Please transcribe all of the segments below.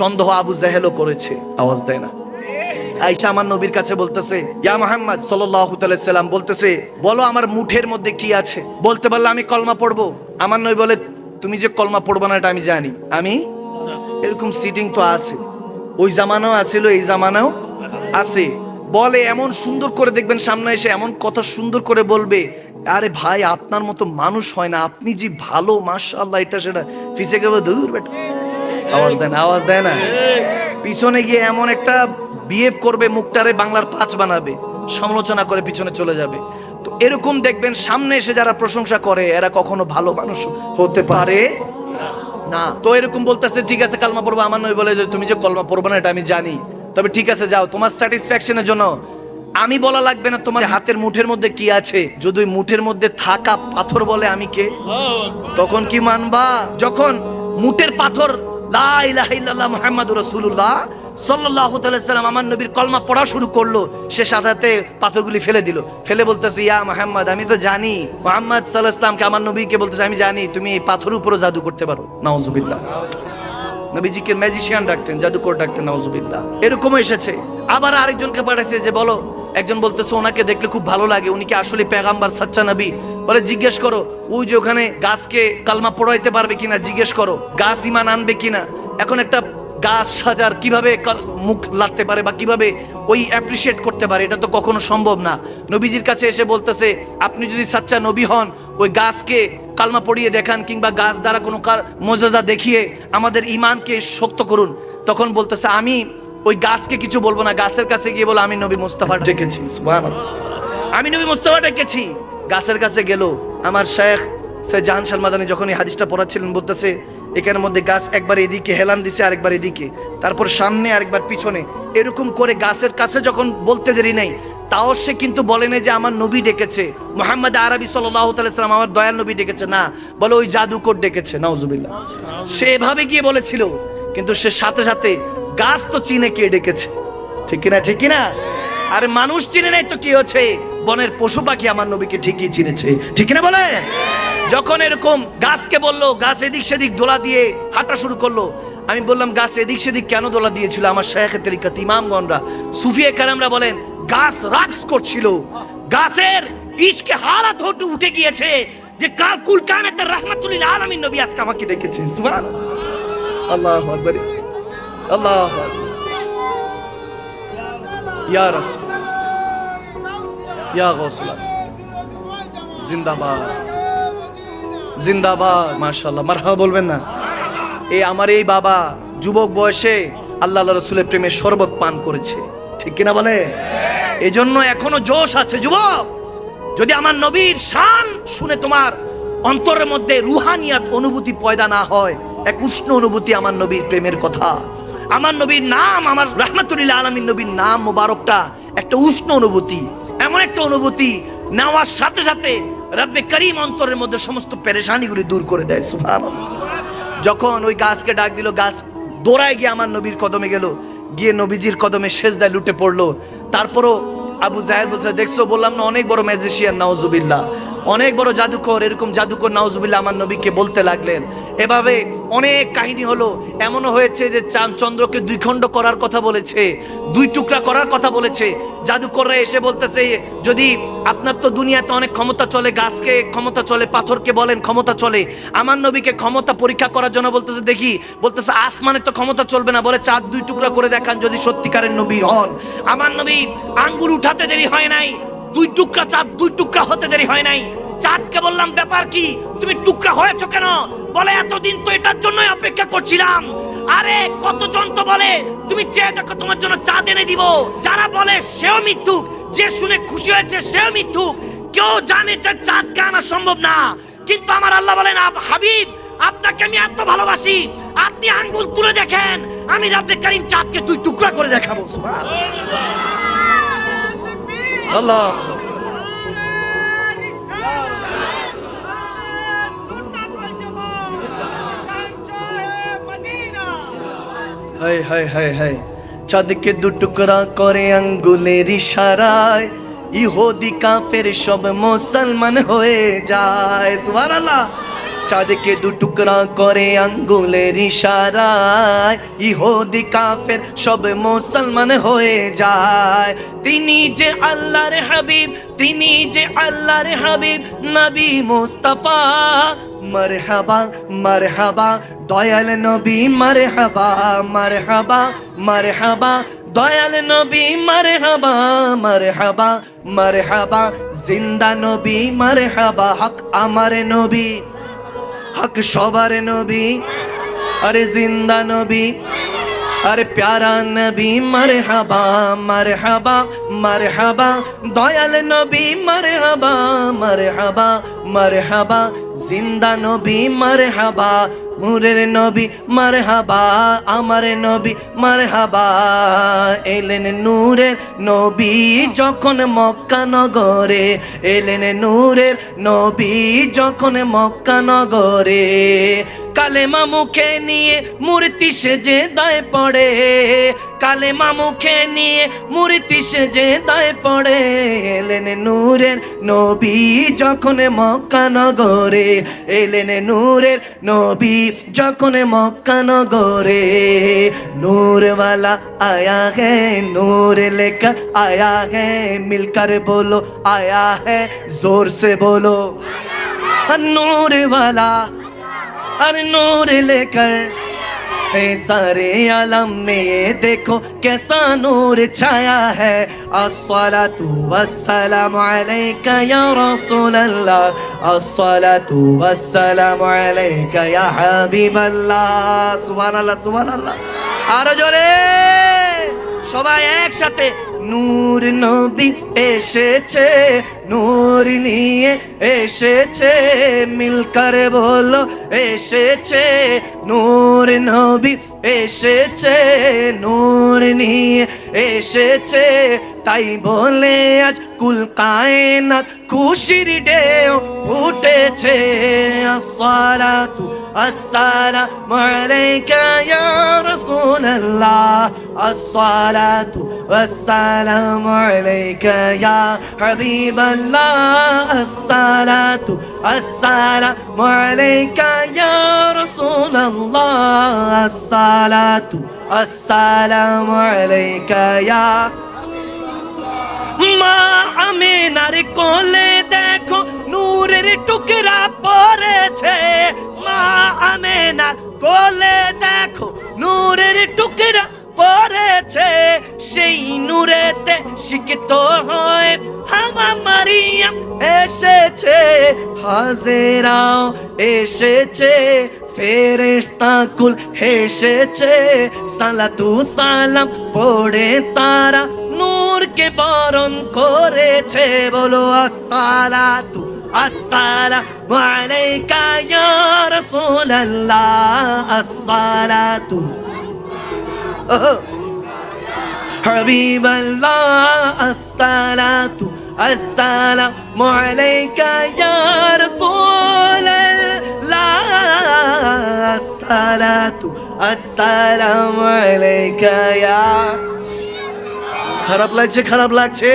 সন্দেহ আবু জাহেলও করেছে, আওয়াজ দেয় না। আয়েশা আমার নবীর কাছে বলতেছে, ইয়া মুহাম্মদ সাল্লাল্লাহু আলাইহি সাল্লাম বলতেছে, বলো আমার মুঠের মধ্যে কি আছে। বলতে পারলে আমি কলমা পড়বো। আমার নবী বলে, তুমি যে কলমা পড়বা না এটা আমি জানি। আমি এরকম সিটিং তো আছে, ওই জামানাও আছিল, এই জামানাও আছে। বলে এমন সুন্দর করে দেখবেন সামনে এসে এমন কথা সুন্দর করে বলবে, আরে ভাই আপনার মতো মানুষ হয় না, আপনি যে ভালো মাশাআল্লাহ, এটা সেটা। পিছে গেবে দূর বেটা, আওয়াজ দেয় না, আওয়াজ দেয় না। পিছনে গিয়ে এমন একটা বিহেভ করবে, মুখটারে বাংলার পাঁচ বানাবে, সমালোচনা করে পিছনে চলে যাবে। তো এরকম দেখবেন সামনে এসে যারা প্রশংসা করে এরা কখনো ভালো মানুষ হতে পারে না। তো এরকম বলতেছে, ঠিক আছে কালমা পড়বো। আমার নবী বলে যে তুমি যে কলমা পড়বে না এটা আমি জানি, তবে ঠিক আছে যাও, তোমার স্যাটিসফ্যাকশনের জন্য আমি বলা লাগবে না তোমার হাতের মুঠের মধ্যে কি আছে। যদি মুঠের মধ্যে থাকা পাথর বলে আমি কে, তখন কি মানবা? যখন মুঠের পাথর লা ইলাহা ইল্লাল্লাহ মুহাম্মাদুর রাসূলুল্লাহ সাল্লাল্লাহু আলাইহি সাল্লাম আমার নবীর কলমা পড়া শুরু করলো, সে সাথে পাথরগুলি ফেলে দিল। ফেলে বলতেছে, ইয়া মুহাম্মদ, আমি তো জানি। মুহাম্মদ সাল্লাল্লাহু আলাইহি সাল্লামকে আমার নবীকে বলতেছে, আমি জানি তুমি এই পাথরের উপরে জাদু করতে পারো। নাউজুবিল্লাহ। নবীজিকে ম্যাজিশিয়ান ডাকতেন, জাদুকর ডাকতেন, নাউজুবিল্লাহ। এরকমও এসেছে। আবার আরেকজনকে পাঠাইছে যে বলো, একজন বলতেছে ওনাকে দেখলে খুব ভালো লাগে, উনি কি আসলে পেগাম্বার সাচ্চা নবী? বলে জিজ্ঞেস করো, ওই যে ওখানে গাছকে কালমা পড়াইতে পারবে কিনা জিজ্ঞেস করো, গাছ ঈমান আনবে কিনা। এখন একটা গাছ সাজার কিভাবে মুখ লাগতে পারে বা কিভাবে ওই অ্যাপ্রিশিয়েট করতে পারে, এটা তো কখনো সম্ভব না। নবীজির কাছে এসে বলতেছে, আপনি যদি সাচ্চা নবী হন ওই গাছকে কালমা পড়িয়ে দেখান, কিংবা গাছ দ্বারা কোনো মুজিজা দেখিয়ে আমাদের ঈমানকে শক্ত করুন। তখন বলতেছে, আমি ওই গাছকে কিছু বলবো না, গাছের কাছে গিয়ে বলো আমি নবী মুস্তাফা ডেকেছি। সুবহানাল্লাহ, আমি নবী মুস্তাফা ডেকেছি। গাছের কাছে গেল। আমার শেখ জাহান শাহ মাদানী যখন এই হাদিসটা পড়াচ্ছিলেন বলতেছে, এখানের মধ্যে গাছ একবার এদিকে হেলান দিছে, আরেকবার এদিকে, তারপর সামনে, আরেকবার পিছনে, এরকম করে গাছের কাছে যখন বলতে দেরি নেই, তাও সে কিন্তু বলে না যে আমার নবী ডেকেছে, মুহাম্মদ আরবি সাল্লাল্লাহু আলাইহি সাল্লাম আমার দয়াল নবী ডেকেছে, না, বলে ওই জাদুকর ডেকেছে। নাউজুবিল্লাহ। সে এভাবে গিয়ে বলেছিল, কিন্তু সে সাথে সাথে গাছ তো চিনে কে ডেকেছে, ঠিক কিনা, ঠিক কিনা? আরে মানুষ চিনে নাই তো কি হচ্ছে, বনের পশু পাখি আমার নবীকে ঠিকই চিনেছে, ঠিক কিনা বলে? যখন এরকম গাছকে বললো, গাছ এদিক সেদিক দোলা দিয়ে হাঁটা শুরু করলো। আমি বললাম, গাছ এদিক সেদিক কেন দোলা দিয়েছিল? আমার শায়েখে তরিকত ইমামগণরা, সুফিয়ে কেরামরা বলেন, গাছ রাক্স করছিল, গাছের ইশকে হালাত হতে উঠে গিয়েছে যে কুল কায়নাতের রাহমাতুল আলামিন নবী আজকে আমাকে ডেকেছে। সুবহানাল্লাহ, আল্লাহু আকবার, আল্লাহু আকবার, ইয়া রাসূল, ইয়া গাউসুল আজম, জিন্দাবাদ, জিন্দাবাদ, মাশাআল্লাহ, মারহাবা বলবেন না? এই আমার এই বাবা যুবক বয়সে আল্লাহ রাসূলের প্রেমে শরবত পান করেছে, ঠিক কিনা বলে? এজন্য এখনো জোশ আছে। যুবক, যদি আমার নবীর শান শুনে তোমার অন্তরের মধ্যে রুহানিয়াত অনুভূতি পয়দা না হয়, এক উষ্ণ অনুভূতি আমার নবীর প্রেমের কথা, আমার নবীর নাম, আমার রাহমাতুল আলামিন নবীর নাম মোবারকটা একটা উষ্ণ অনুভূতি, এমন একটা অনুভূতি নেওয়ার সাথে সাথে রব্বে করিম অন্তরের মধ্যে সমস্ত পেরেশানিগুলি দূর করে দেয়। সুবহানাল্লাহ। যখন ওই গাছকে ডাক দিল, গাছ দৌড়ায় গিয়ে আমার নবীর কদমে গেল, গিয়ে নবীজির কদমে সেজদায় লুটে পড়লো। তারপরও আবু জাহেল বলছে, দেখছো বললাম না অনেক বড় ম্যাজিশিয়ান, নাউজুবিল্লাহ, অনেক বড় জাদুকর, এরকম জাদুকর নাউজুবিল্লাহ আমার নবীকে বলতে লাগলেন। এভাবে অনেক কাহিনী হলো। এমনও হয়েছে যে চাঁদ চন্দ্রকে দুই খণ্ড করার কথা বলেছে, দুই টুকরা করার কথা বলেছে। জাদুকররা এসে বলতেছে, যদি আপনার তো দুনিয়াতে অনেক ক্ষমতা চলে, গাছকে ক্ষমতা চলে, পাথরকে বলেন ক্ষমতা চলে, আমার নবীকে ক্ষমতা পরীক্ষা করার জন্য বলতেছে, দেখি, বলতেছে আসমানে তো ক্ষমতা চলবে না, বলে চাঁদ দুই টুকরা করে দেখান যদি সত্যিকারের নবী হন। আমার নবী আঙ্গুল উঠাতে দেরি হয় নাই, দুই টুকরা চাঁদ দুই টুকরা হতে দেরি হয় নাই। চাঁদকে বললাম, ব্যাপার কি, তুমি টুকরা হয়েছো কেন? বলে, এতদিন তো এটার জন্যই অপেক্ষা করছিলাম। আরে কতজন তো বলে তুমি চেয়ে দেখো তোমার জন্য চাঁদ এনে দিব, যারা বলে সেও মিথ্যুক, যে শুনে খুশি হয়েছে সেও মিথ্যুক। কেউ জানে যে চাঁদকে আনা সম্ভব না, কিন্তু আমার আল্লাহ বলেন, হাবিব আপনাকে আমি এত ভালোবাসি, আপনি আঙ্গুল তুলে দেখেন, আমি রব্বে কারীম চাঁদকে দুই টুকরা করে দেখাবো। সুবহানাল্লাহ, আল্লাহ, হায় হায় হায় হায়, চাঁদকে দু টুকরা করে আঙ্গুলের ইশারায়, ইহুদি কাফের সব মুসলমান হয়ে যায়। সুবহানাল্লাহ। চাঁদকে দু টুকরা করে আঙ্গুলের ইশারায় ইহুদি কাফের সব মুসলমান হয়ে যায়। তিনি যে আল্লাহর হাবিব, তিনি যে আল্লাহর হাবিব নবী মুস্তাফা। মারহাবা মারহাবা দয়াল নবী, মারহাবা মারহাবা মারহাবা দয়াল নবী, মারহাবা মারহাবা মারহাবা জিন্দা নবী, মারহাবা হক আমার নবী, হক সবার নবী, আরে জিন্দা নবী, আরে প্যারা নবী, মারহাবা মারহাবা মারহাবা দয়াল নবী, মারহাবা মারহাবা মারহাবা জিন্দা নবী, মারহাবা নূরের নবী, মারহাবা আমার নবী, মারহাবা। এলেন নূরের নবী যখন মক্কা নগরে, এলেন নূরের নবী যখন মক্কা নগরে। কালেমা মুখে নিয়ে মূর্তি সেজে দায় পড়ে, কালেমা মুখে নিয়ে মূর্তি সেজে দায় পড়ে। এলেন নূরের নবী যখন মক্কা নগরে, এলেন নূরের নবী যখন মক্কা নগরে। नूर वाला आया है, नूर लेकर आया है, मिलकर बोलो आया है, जोर से बोलो नूर वाला, अरे नूर लेकर सारे आलम में ये देखो कैसा नूर छाया है। अस्सलातु वस्सलामु अलैका या रसूल अल्लाह, अस्सलातु वस्सलामु अलैका या हबीब अल्लाह। सुभान अल्लाह सुभान अल्लाह। आरो जोरे সবাই একসাথে নূর নবী এসেছে, নূর নিয়ে এসেছে, মিলকর বলো এসেছে। নূর নবী এসেছে, নূর নিয়ে এসেছে, তাই বলে আজ কুল কায়নাত খুশির ঢেউ উঠেছে। আসসালাতু আসসালামু আলাইকা ইয়া রাসূলুল্লাহ, আসসালাতু আসসালামু আলাইকা ইয়া হাবিবাল্লাহ, আসসালাতু আসসালামু আলাইকা ইয়া রাসূলুল্লাহ, আসসালাতু আসসালামু আলাইকা ইয়া। মা আমিনার কোলে দেখো নূরের টুকরা পড়েছে, মা আমিনার কোলে দেখো নূরের টুকরা পড়েছে। সেই নূরেতে শিক্ষিত হয় হাওয়া মারিয়াম এসেছে, হাজেরাও এসেছে, ফেরেশতা কুল হেসেছে। সালাতু সালাম পড়ে তারা নূরকে বরণ করেছে। বলো আসসালাতু আসসালামু আলাইকা ইয়া রাসূলুল্লাহ, আসসালাতু হাবিবাল্লাহ, আসসালাতু আসসালামু আলাইকা ইয়া রাসূলুল্লাহ, আসসালাতু আসসালামু আলাইকা ইয়া। খারাপ লাগছে খারাপ লাগছে।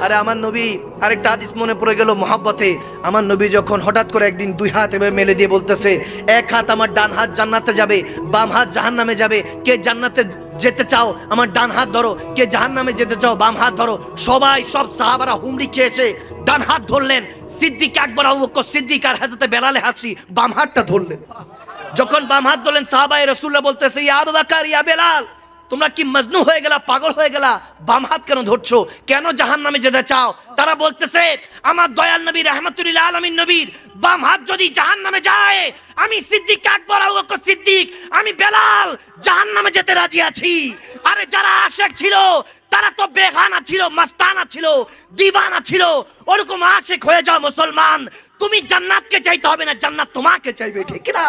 আরে আমার নবী, আরেকটা হাদিস মনে পড়ে গেল মহব্বতে। আমার নবী যখন হঠাৎ করে একদিন দুই হাত এভাবে মেলে দিয়ে বলতেছে, এক হাত আমার ডান হাত জান্নাতে যাবে, বাম হাত জাহান্নামে যাবে। কে জান্নাতে যেতে চাও আমার ডান হাত ধরো, কে জাহান্নামে যেতে চাও বাম হাত ধরো। সবাই সব সাহাবারা হুমড়ি খেয়েছে, ডান হাত ধরলেন। সিদ্দিক আকবর, আবু বকর সিদ্দিক আর হযরত বেলাল হাবশী বাম হাতটা ধরলেন। যখন বাম হাত ধরলেন সাহাবায়ে রাসূলুল্লাহ বলতেছে, ইয়া আবু বকর ইয়া বেলাল, তোমরা কি মজনু হয়ে গেলা, পাগল হয়ে গেলা? বাম হাত কেন ধরছো? কেন জাহান্নামে যেতে চাও? তারা বলতেছে, আমার দয়াল নবী রাহমাতুল লিল আলামিন নবীর বাম হাত যদি জাহান্নামে যায়, আমি সিদ্দিক আকবর, আবু বকর সিদ্দিক, আমি বেলাল জাহান্নামে যেতে রাজি আছি। আরে যারা আশিক ছিল তারা তো বেগানা ছিল, মাস্তানা ছিল, দিওয়ানা ছিল। ওরকম আশিক হয়ে যাও মুসলমান, তুমি জান্নাতকে চাইতে হবে না, জান্নাত তোমাকে চাইবে, ঠিক না?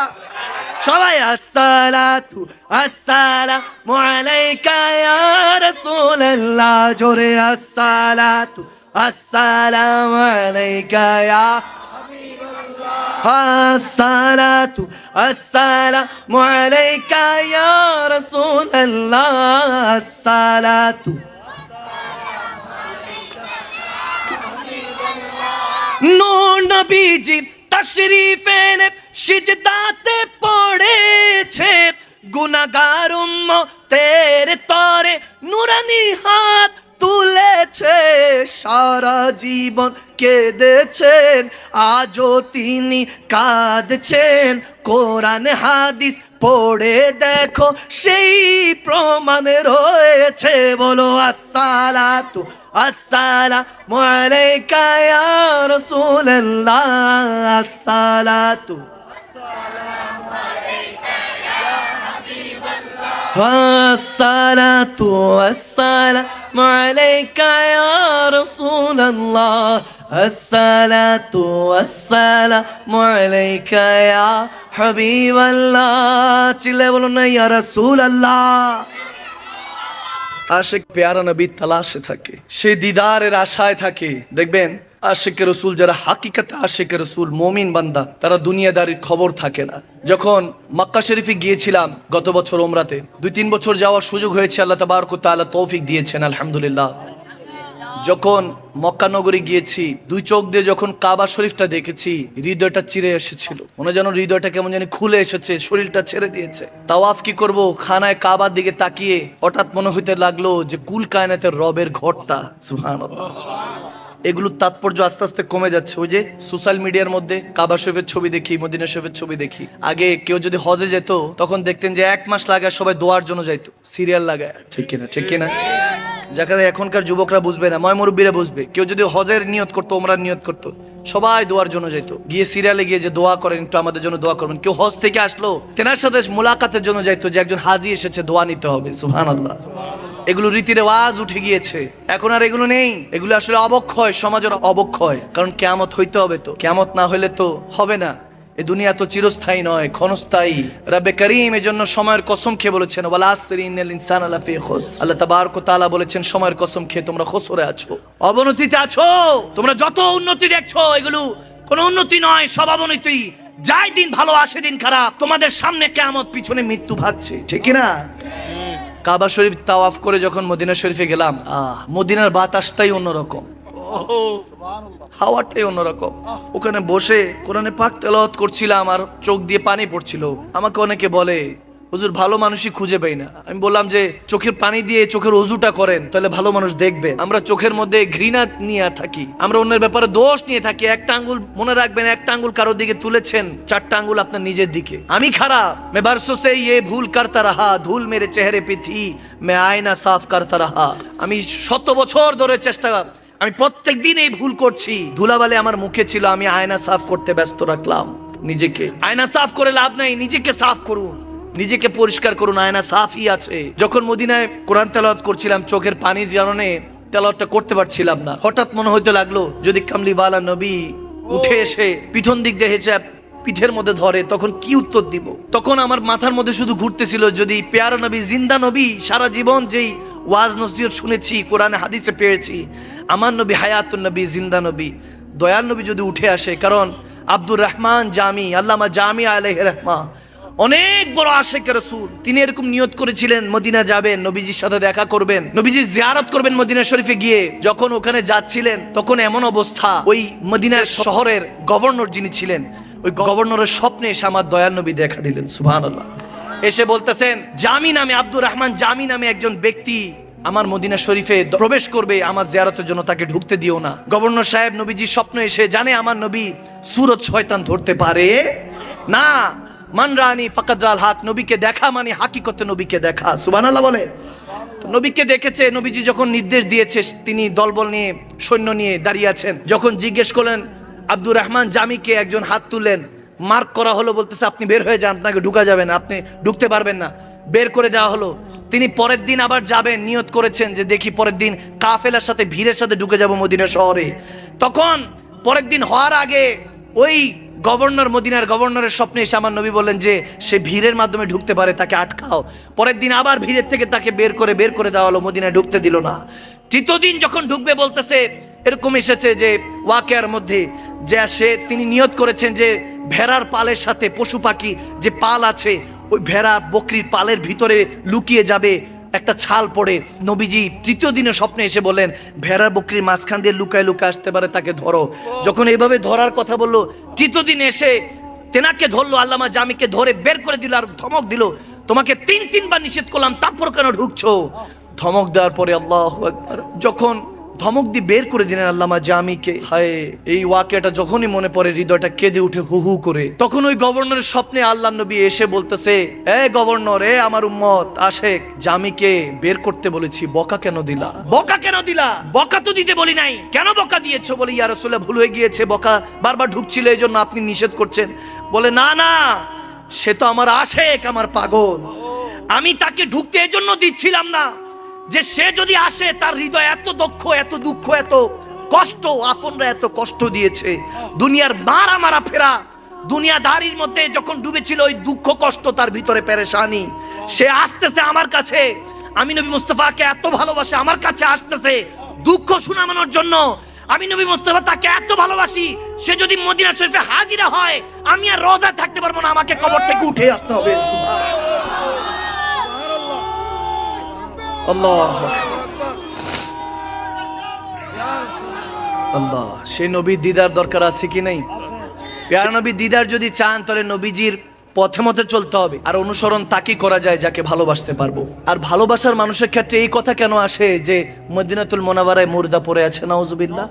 সবাই আসসালাতু আসসালামু আলাইকা ইয়া রাসূলুল্লাহ, জোরে আসসালাতু আসসালামু আলাইকা ইয়া হাবিবাল্লাহ, আসসালাতু আসসালামু আলাইকা ইয়া রাসূলুল্লাহ, আসসালাতু নূর নবীজি তশরীফ এনে সিজদাতে পড়েছে গুনাহগার উম্মতের তরে নুরানি হাত তুলেছে, সারা জীবন কেঁদেছেন, আজও তিনি কাঁদছেন। কোরআন হাদিস পড়ে দেখো সেই প্রমাণ রয়েছে। বলো আসসালাতু আসসালামু আলাইকা ইয়া রাসূলুল্লাহ, আসসালাতু আসসালাতু আসসালামু আলাইকা ইয়া রাসূলুল্লাহ, আসসালাতু আসসালামু আলাইকা ইয়া হাবিবাল্লাহ। চিল্লায়ে বলুন না ইয়া রাসূলুল্লাহ। আশিক প্যারা নবী তালাশে থাকে, সে দিদারের আশায় থাকে। দেখবেন আশিকে রসুল যারা হাকিকাতে আশিকে রসুল মুমিন বান্দা, তারা দুনিয়াদারির খবর থাকে না। যখন মক্কা শরীফে গিয়েছিলাম গত বছর ওমরাতে, 2-3 বছর যাওয়ার সুযোগ হয়েছে, আল্লাহ তাবারক ওয়া তাআলা তৌফিক দিয়েছেন আলহামদুলিল্লাহ। যখন মক্কা নগরী গিয়েছি, 2 চোখ দিয়ে যখন কাবা শরীফটা দেখেছি, হৃদয়টা চিরে এসেছিল। মনে যেন হৃদয়টা কেমন জানি খুলে এসেছে, শরীরটা ছেড়ে দিয়েছে। তাওয়াফ কি করব, খানায় কাবার দিকে তাকিয়ে হঠাৎ মনে হইতে লাগলো যে কুল কায়নাতের রবের ঘরটা। সুবহানাল্লাহ। এগুলোর তাৎপর্য আস্তে আস্তে কমে যাচ্ছে। ওই যে সোশ্যাল মিডিয়ার মধ্যে কাবা শরীফের ছবি দেখি, মদিনা শরীফের ছবি দেখি। আগে কেউ যদি হজে যেত তখন দেখতেন যে 1 মাস লাগায় সবাই দোয়ার জন্য যাইতো, সিরিয়াল লাগায়। ঠিক কিনা, ঠিক কিনা? যারা এখনকার যুবকরা বুঝবে না, ময় মুরব্বীরা বুঝবে। কেউ যদি হজের নিয়ত করতো, ওমরার নিয়ত করতো, সবাই দোয়ার জন্য যাইতো, গিয়ে সিরিয়ালে গিয়ে যে দোয়া করেন, একটু আমাদের জন্য দোয়া করবেন। কেউ হজ থেকে আসলো, তেনার সাথে মোলাকাতের জন্য যাইতো, যে একজন হাজি এসেছে, দোয়া নিতে হবে। সুবহানাল্লাহ। এগুলো রীতি রেওয়াজ উঠে গিয়েছে, এখন আর এগুলো নেই। এগুলো আসলে অবক্ষয়, সমাজের অবক্ষয়। কারণ কিয়ামত হইতে হবে, তো কিয়ামত না হইলে তো হবে না। এই দুনিয়া তো চিরস্থায়ী নয়, ক্ষণস্থায়ী। রব্বে করিম এজন্য সময়ের কসম খেয়ে বলেছেন, ওয়াল আসরি ইন্নাল ইনসানা লাফি খুস। আল্লাহ তাবারক ওয়া তাআলা বলেছেন, সময়ের কসম খেয়ে তোমরা খসরে আছো, অবনতিতে আছো। তোমরা যত উন্নতি দেখছো, এগুলো কোনো উন্নতি নয়, সব অবনতি। যাই দিন ভালো আসে দিন খারাপ। তোমাদের সামনে কিয়ামত, পিছনে মৃত্যু ভাগছে। ঠিক কি না? কাবা শরীফ তাওয়াফ করে যখন মদিনা শরীফে গেলাম, মদিনার বাতাসটাই অন্যরকম, হাওয়াটাই অন্যরকম। ওখানে বসে কোরআনে পাক তেলাওয়াত করছিলাম আর চোখ দিয়ে পানি পড়ছিল। আমাকে অনেকে বলে, হুজুর ভালো মানুষই খুঁজে পাই না। আমি বললাম যে চোখের পানি দিয়ে চোখের ওযুটা করেন, তাহলে ভালো মানুষ দেখবে। আমরা চোখের মধ্যে ঘৃণা নিয়ে থাকি, আমরা অন্যের ব্যাপারে দোষ নিয়ে থাকি। একটা আঙ্গুল মনে রাখবেন, একটা আঙ্গুল কারোর দিকে তুলেছেন, 4টা আঙ্গুল আপনার নিজের দিকে। আমি খারাপ, मैं बरसों से ये भूल करता रहा, धूल मेरे चेहरे पे थी, मैं आईना साफ करता रहा। আমি 100 বছর ধরে চেষ্টা, আমি প্রত্যেক দিন এই ভুল করছি। ধুলাবালি আমার মুখে ছিল, আমি আয়না সাফ করতে ব্যস্ত রাখলাম নিজেকে। আয়না সাফ করে লাভ নাই, নিজেকে সাফ করুন, নিজেকে পরিষ্কার করুন, আয়না সাফই আছে। যখন মদিনায় কোরআন তেলাওয়াত করছিলাম, চোখের পানির কারণে তেলাওয়াতটা করতে পারছিলাম না। হঠাৎ মনে হইতে লাগলো যদি কামলিওয়ালা নবী উঠে এসে পিছন দিক দিয়ে হেঁচে পিঠের মধ্যে ধরে, তখন কি উত্তর দিব? তখন আমার মাথার মধ্যে শুধু ঘুরতেছিল, যদি পেয়ারা নবী, জিন্দা নবী, সারা জীবন যেই ওয়াজ নসিহত শুনেছি, কোরআনে হাদিসে পেয়েছি, আমার নবী হায়াতুন নবী, জিন্দা নবী, দয়াল নবী যদি উঠে আসে। কারণ আব্দুর রহমান জামি, আল্লামা জামি আলাইহির রহমা, অনেক বড় আশিক রাসূল। তিনি এরকম নিয়ত করেছিলেন, মদিনা যাবেন, নবীজির সাথে দেখা করবেন, নবীজির জিয়ারত করবেন মদিনা শরীফে গিয়ে। যখন ওখানে যাচ্ছিলেন, তখন এমন অবস্থা, ওই মদিনার শহরের গভর্নর যিনি ছিলেন, ওই গভর্নরের স্বপ্নে এসে আমার দয়াল নবী দেখা দিলেন। সুবহানাল্লাহ। এসে বলতেছেন, জামি নামে, আব্দুর রহমান জামি নামে একজন ব্যক্তি আমার মদিনা শরীফে প্রবেশ করবে, আমার জিয়ারতের জন্য তাকে ঢুকতে দিও না। গভর্নর সাহেব নবীজির স্বপ্নে এসে জানে আমার নবী সুরত শয়তান ধরতে পারে না। মান রানি ফাকাদ রাল হক, নবীকে দেখা মানে হাকিকতে নবীকে দেখা। সুবহানাল্লাহ বলে। নবীকে দেখেছে। নবীজি যখন নির্দেশ দিয়েছে, তিনি দলবল নিয়ে, সৈন্য নিয়ে দাঁড়িয়ে আছেন। যখন জিজ্ঞেস করলেন আব্দুর রহমান জামিকে, একজন হাত তুললেন, মার্ক করা হলো, বলতেছে আপনি বের হয়ে যান, আপনাকে ঢুকা যাবে না, আপনি ঢুকতে পারবেন না। বের করে দেওয়া হলো। তিনি পরের দিন আবার যাবেন, নিয়ত করেছেন যে দেখি পরের দিন কাফেলার সাথে, ভিড়ের সাথে ঢুকে যাব মদিনা শহরে। তখন পরের দিন হওয়ার আগে ওই গভর্নর, মদিনার গভর্নরের স্বপ্নে এসে আমার নবী বললেন যে সে ভিড়ের মাধ্যমে ঢুকতে পারে, তাকে আটকাও। পরের দিন আবার ভিড়ের থেকে তাকে বের করে দেওয়া হলো, মদিনায় ঢুকতে দিল না। তৃতীয় দিন যখন ঢুকবে, বলতেছে এরকম এসেছে যে ওয়াকিয়ার মধ্যে, যে তিনি নিয়ত করেছেন যে ভেড়ার পালের সাথে পশু পাখি যে পাল আছে, ওই ভেড়া বকরির পালের ভিতরে লুকিয়ে যাবে একটা ছাল পড়ে। নবীজি তৃতীয় দিনে স্বপ্নে এসে বললেন, ভেড়ার বকরির মাঝখান দিয়ে লুকায় লুকায় আসতে পারে, তাকে ধরো। যখন এইভাবে ধরার কথা বললো, তৃতীয় দিন এসে তেনাকে ধরলো, আল্লামা জামিকে ধরে বের করে দিল আর ধমক দিল, তোমাকে 3-3 বার নিষেধ করলাম, তারপর কেন ঢুকছো? ধমক দেওয়ার পরে আল্লাহু আকবার, যখন ধমক দিয়ে বের করে দিলেন আল্লামা জামিকে, হায় এই ওয়াকিয়াটা যখনই মনে পড়ে হৃদয়টা কেঁদে উঠে হু হু করে। তখন ওই গভর্নরের স্বপ্নে আল্লাহর নবী এসে বলতেছে, এ গভর্নর, এ আমার উম্মত আশেক, জামিকে বের করতে বলেছি, বকা কেন দিলা? বকা কেন দিলা? বকা তো দিতে বলি নাই, কেন বকা দিয়েছো? বলে ইয়া রাসূলুল্লাহ, ভুল হয়ে গিয়েছে, বকা বারবার ঢুকছিল এই জন্য আপনি নিষেধ করছেন। বলে না না, সে তো আমার আশেক, আমার পাগল, আমি তাকে ঢুকতে এই জন্য দিচ্ছিলাম না যে সে যদি আসে তার হৃদয় এত দুঃখ, এত দুঃখ, এত কষ্ট, আপনরা এত কষ্ট দিয়েছে, দুনিয়ার মারা মারা ফেরা, দুনিয়াদারির মধ্যে যখন ডুবেছিল ওই দুঃখ কষ্ট, তার ভিতরে পেরেশানি, সে আসতেছে আমার কাছে, আমি নবী মুস্তাফাকে এত ভালোবাসে, আমার কাছে আসতেছে দুঃখ শোনানোর জন্য। আমি নবী মুস্তাফা তাকে এত ভালোবাসি, সে যদি মদিনা শরীফে হাজিরা হয় আমি আর রোজায় থাকতে পারবো না, আমাকে কবর থেকে উঠে আসতে হবে। আল্লাহ আল্লাহ, সেই নবীর দিদার দরকার আছে কি নাই? প্যারা নবীর দিদার যদি চান তাহলে নবীজির পথে মতে চলতে হবে, আর অনুসরণ তাকেই করা যায় যাকে ভালোবাসতে পারবো। আর ভালোবাসার মানুষের ক্ষেত্রে এই কথা কেন আসে যে মদিনাতুল মুনাওয়ারায় মুর্দা পড়ে আছে, নাউজুবিল্লাহ?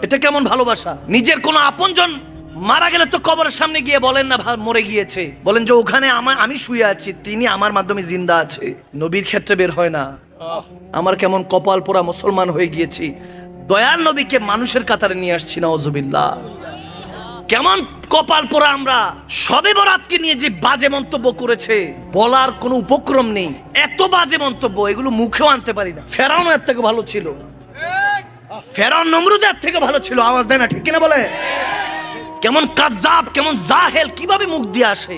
এটা কেমন ভালোবাসা? নিজের কোনো আপনজন মারা গেলে তো কবরের সামনে গিয়ে বলেন না মরে গিয়েছে, বলেন যে ওখানে আমি শুয়ে আছি, তিনি আমার মাধ্যমে জিন্দা আছে। নবীর ক্ষেত্রে বের হয় না। আমার কেমন কপাল পোড়া মুসলমান হয়ে গিয়েছি, দয়াল নবীকে মানুষের কাতারে নিয়ে আসছি, নাউজুবিল্লাহ। কেমন কপাল পোড়া আমরা। শবে বরাতকে নিয়ে যে বাজে মন্তব্য করেছে, বলার কোনো উপক্রম নেই, এত বাজে মন্তব্য, এগুলো মুখেও আনতে পারি না। ফেরাউন এর থেকে ভালো ছিল, ফেরাউন নমরুদের থেকে ভালো ছিল, আওয়াজ দেয় না, ঠিক কিনা বলে? কেমন কাযযাব, কেমন জাহেল, কিভাবে মুখ দিয়ে আসে,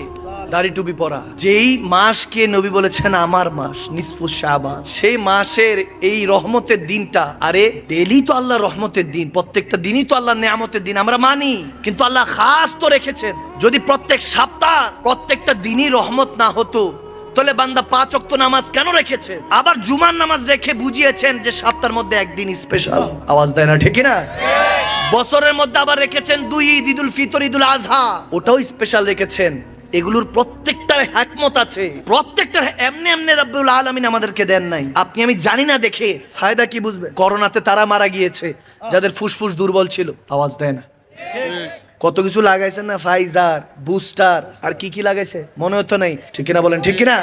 দাড়ি টুপি পরা। যেই মাসকে নবী বলেছেন আমার মাস, নিসফু শাবান, সেই মাসের এই রহমতের দিনটা, আরে ডেলি তো আল্লাহ রহমতের দিন, প্রত্যেকটা দিনই তো আল্লাহ নেয়ামতের দিন, আমরা মানি, কিন্তু আল্লাহ খাস তো রেখেছেন। যদি প্রত্যেক সপ্তাহ প্রত্যেকটা দিনই রহমত না হতো তাহলে বান্দা 5 ওয়াক্ত নামাজ কেন রেখেছে? আবার জুমার নামাজ রেখে বুঝিয়েছেন যে সপ্তাহের মধ্যে একদিন স্পেশাল, আওয়াজ দেয় না, ঠিক না? বছরের মধ্যে আবার রেখেছেন 2 ঈদ, ঈদুল ফিতর, ঈদুল আজহা, ওটাও স্পেশাল রেখেছেন। এগুলোর প্রত্যেকটার হিকমত আছে, প্রত্যেকটার এমনি এমনি রব্বুল আলামিন আমাদেরকে দেন নাই। আপনি আমি জানি না দেখে ফায়দা কি বুঝবে? করোনাতে তারা মারা গিয়েছে যাদের ফুসফুস দুর্বল ছিল, আওয়াজ দেয় না। কত কিছু লাগাইছেন না, ফাইজার, বুস্টার, আর কি কি লাগাইছে মনে হতো নাই, ঠিক কিনা বলেন, ঠিক কিনা?